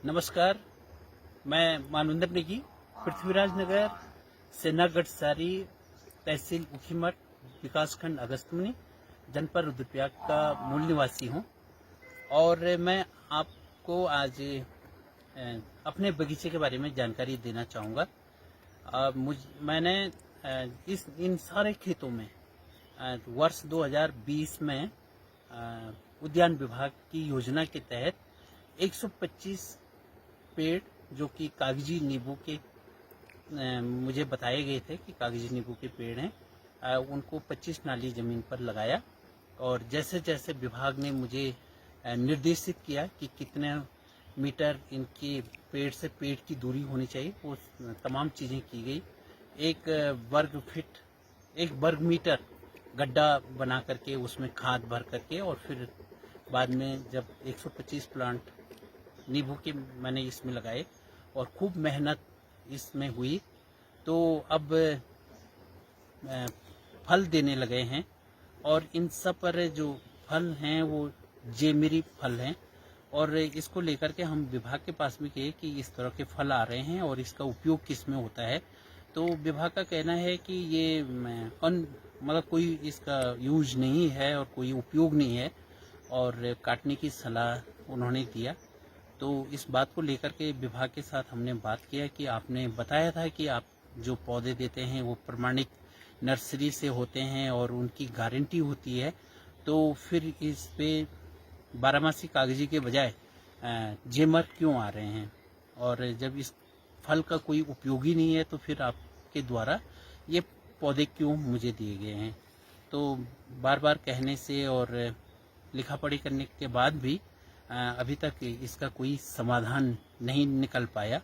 नमस्कार, मैं मानवेंद्र नेगी, पृथ्वीराज नगर, सेनागढ़ सारी, तहसील उखीमठ, विकासखंड अगस्तमुनि, जनपद रुद्रप्रयाग का मूल निवासी हूँ। और मैं आपको आज अपने बगीचे के बारे में जानकारी देना चाहूँगा। मैंने इन सारे खेतों में वर्ष 2020 में उद्यान विभाग की योजना के तहत 125 पेड़ जो कि कागजी नींबू के मुझे बताए गए थे कि कागजी नींबू के पेड़ हैं, उनको 25 नाली ज़मीन पर लगाया। और जैसे जैसे विभाग ने मुझे निर्देशित किया कि कितने मीटर इनकी पेड़ से पेड़ की दूरी होनी चाहिए, वो तमाम चीज़ें की गई। एक वर्ग मीटर गड्ढा बना करके उसमें खाद भर करके, और फिर बाद में जब 125 प्लांट नींबू के मैंने इसमें लगाए और खूब मेहनत इसमें हुई, तो अब फल देने लगे हैं। और इन सब पर जो फल हैं वो जेमिरी फल हैं, और इसको लेकर के हम विभाग के पास भी गए कि इस तरह के फल आ रहे हैं और इसका उपयोग किस में होता है। तो विभाग का कहना है कि ये मतलब कोई इसका यूज नहीं है और कोई उपयोग नहीं है, और काटने की सलाह उन्होंने दिया। तो इस बात को लेकर के विभाग के साथ हमने बात किया कि आपने बताया था कि आप जो पौधे देते हैं वो प्रमाणित नर्सरी से होते हैं और उनकी गारंटी होती है, तो फिर इस पे बारहमासी कागजी के बजाय जेमर क्यों आ रहे हैं? और जब इस फल का कोई उपयोगी नहीं है तो फिर आपके द्वारा ये पौधे क्यों मुझे दिए गए हैं? तो बार बार कहने से और लिखा पढ़ी करने के बाद भी अभी तक इसका कोई समाधान नहीं निकल पाया।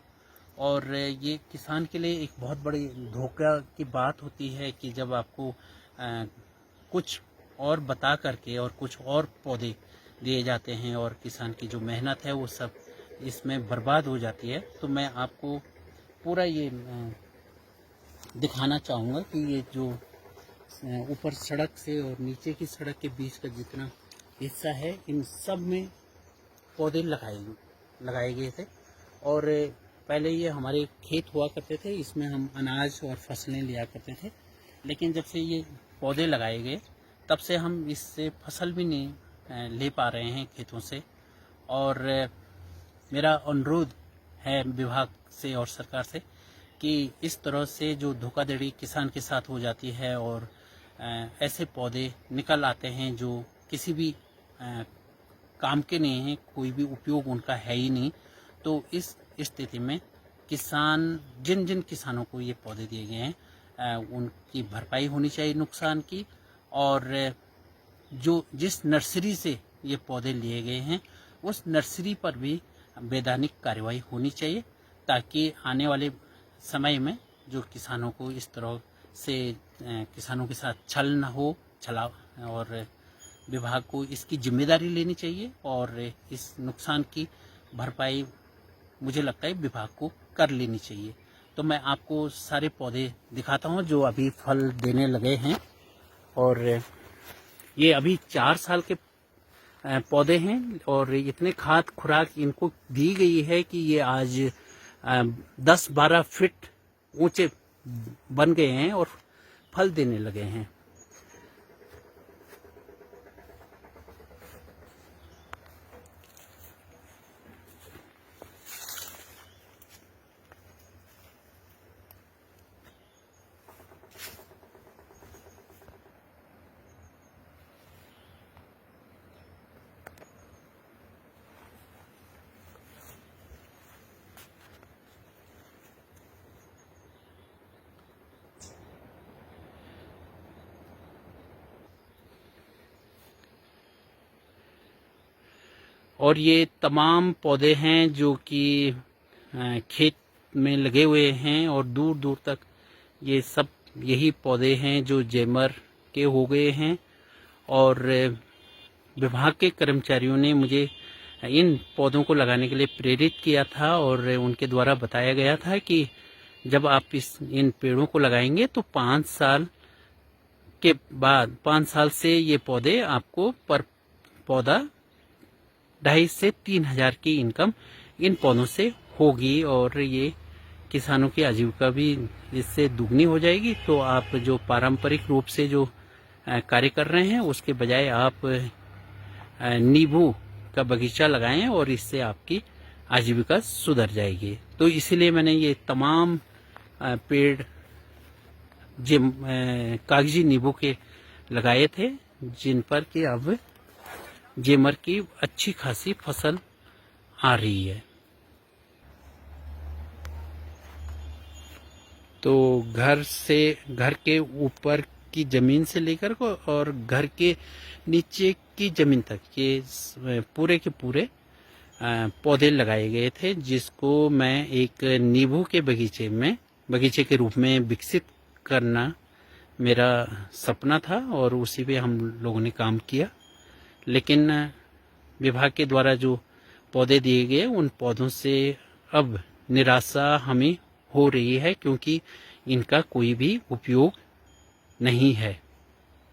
और ये किसान के लिए एक बहुत बड़ी धोखा की बात होती है कि जब आपको कुछ और बता करके और कुछ और पौधे दिए जाते हैं और किसान की जो मेहनत है वो सब इसमें बर्बाद हो जाती है। तो मैं आपको पूरा ये दिखाना चाहूँगा कि ये जो ऊपर सड़क से और नीचे की सड़क के बीच का जितना हिस्सा है, इन सब में पौधे लगाए गए थे। और पहले ये हमारे खेत हुआ करते थे, इसमें हम अनाज और फसलें लिया करते थे। लेकिन जब से ये पौधे लगाए गए तब से हम इससे फसल भी नहीं ले पा रहे हैं खेतों से। और मेरा अनुरोध है विभाग से और सरकार से कि इस तरह से जो धोखाधड़ी किसान के साथ हो जाती है और ऐसे पौधे निकल आते हैं जो किसी भी काम के नहीं हैं, कोई भी उपयोग उनका है ही नहीं, तो इस स्थिति में जिन जिन किसानों को ये पौधे दिए गए हैं उनकी भरपाई होनी चाहिए नुकसान की। और जिस नर्सरी से ये पौधे लिए गए हैं उस नर्सरी पर भी वैधानिक कार्रवाई होनी चाहिए, ताकि आने वाले समय में जो किसानों को इस तरह से किसानों के साथ छल न हो, और विभाग को इसकी जिम्मेदारी लेनी चाहिए और इस नुकसान की भरपाई मुझे लगता है विभाग को कर लेनी चाहिए। तो मैं आपको सारे पौधे दिखाता हूं जो अभी फल देने लगे हैं। और ये अभी 4 साल के पौधे हैं और इतने खाद खुराक इनको दी गई है कि ये आज 10-12 फीट ऊंचे बन गए हैं और फल देने लगे हैं। और ये तमाम पौधे हैं जो कि खेत में लगे हुए हैं और दूर दूर तक ये सब यही पौधे हैं जो जेमर के हो गए हैं। और विभाग के कर्मचारियों ने मुझे इन पौधों को लगाने के लिए प्रेरित किया था और उनके द्वारा बताया गया था कि जब आप इन पेड़ों को लगाएंगे तो 5 साल के बाद 5 साल से ये पौधे आपको पर पौधा 2,500 से 3,000 की इनकम इन पौधों से होगी और ये किसानों की आजीविका भी इससे दुगनी हो जाएगी। तो आप जो पारंपरिक रूप से जो कार्य कर रहे हैं उसके बजाय आप नींबू का बगीचा लगाएं और इससे आपकी आजीविका सुधर जाएगी। तो इसीलिए मैंने ये तमाम पेड़ कागजी नींबू के लगाए थे, जिन पर कि अब जेमर की अच्छी खासी फसल आ रही है। तो घर के ऊपर की जमीन से लेकर को और घर के नीचे की जमीन तक ये पूरे के पूरे पौधे लगाए गए थे, जिसको मैं एक नींबू के बगीचे के रूप में विकसित करना मेरा सपना था और उसी पे हम लोगों ने काम किया। लेकिन विभाग के द्वारा जो पौधे दिए गए उन पौधों से अब निराशा हमें हो रही है, क्योंकि इनका कोई भी उपयोग नहीं है।